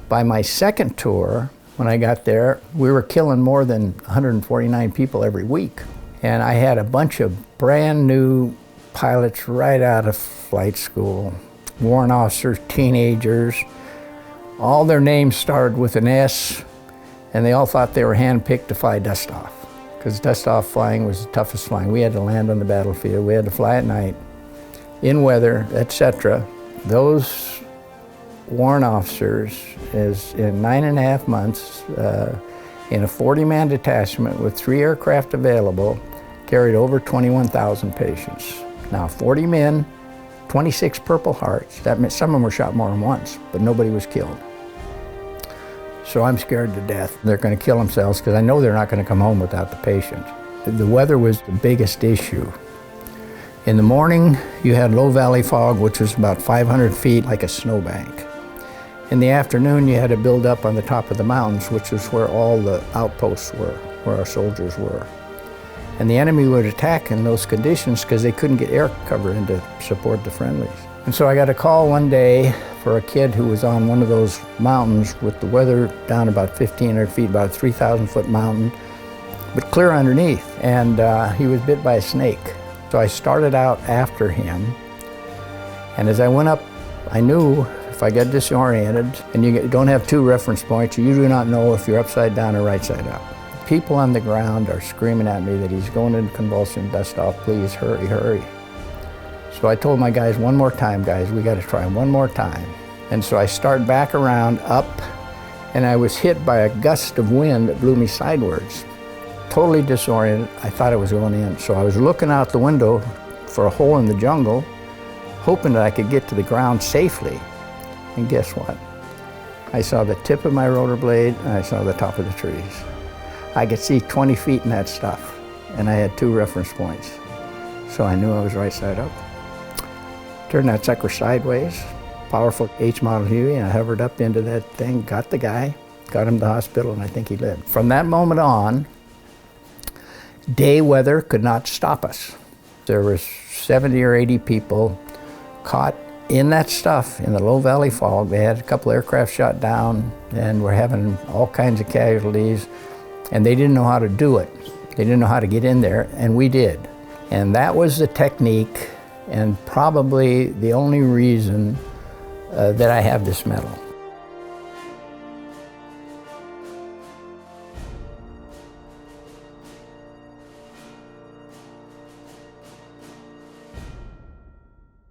By my second tour, when I got there, we were killing more than 149 people every week. And I had a bunch of brand new pilots right out of flight school, warrant officers, teenagers. All their names started with an S, and they all thought they were handpicked to fly Dustoff, because Dustoff flying was the toughest flying. We had to land on the battlefield, we had to fly at night, in weather, etc. Those warrant officers is in 9.5 months, in a 40-man detachment with 3 aircraft available, carried over 21,000 patients. Now 40 men, 26 Purple Hearts. That meant some of them were shot more than once, but nobody was killed. So I'm scared to death. They're going to kill themselves because I know they're not going to come home without the patients. The weather was the biggest issue. In the morning, you had low valley fog, which was about 500 feet, like a snowbank. In the afternoon, you had to build up on the top of the mountains, which was where all the outposts were, where our soldiers were. And the enemy would attack in those conditions because they couldn't get air cover in to support the friendlies. And so I got a call one day for a kid who was on one of those mountains with the weather down about 1,500 feet, about a 3,000-foot mountain, but clear underneath. And he was bit by a snake. So I started out after him. And as I went up, I knew if I got disoriented, and you don't have 2 reference points, you do not know if you're upside down or right side up. People on the ground are screaming at me that he's going into convulsion, Dustoff, please hurry, hurry. So I told my guys, one more time, guys, we got to try one more time. And so I start back around, up, and I was hit by a gust of wind that blew me sideways. Totally disoriented, I thought I was going in. So I was looking out the window for a hole in the jungle, hoping that I could get to the ground safely. And guess what? I saw the tip of my rotor blade, and I saw the top of the trees. I could see 20 feet in that stuff, and I had 2 reference points. So I knew I was right side up. Turned that sucker sideways, powerful H model Huey, and I hovered up into that thing, got the guy, got him to the hospital, and I think he lived. From that moment on, day weather could not stop us. There was 70 or 80 people caught in that stuff, in the low valley fog. They had a couple aircraft shot down, and were having all kinds of casualties, and they didn't know how to do it. They didn't know how to get in there, and we did. And that was the technique, and probably the only reason that I have this medal.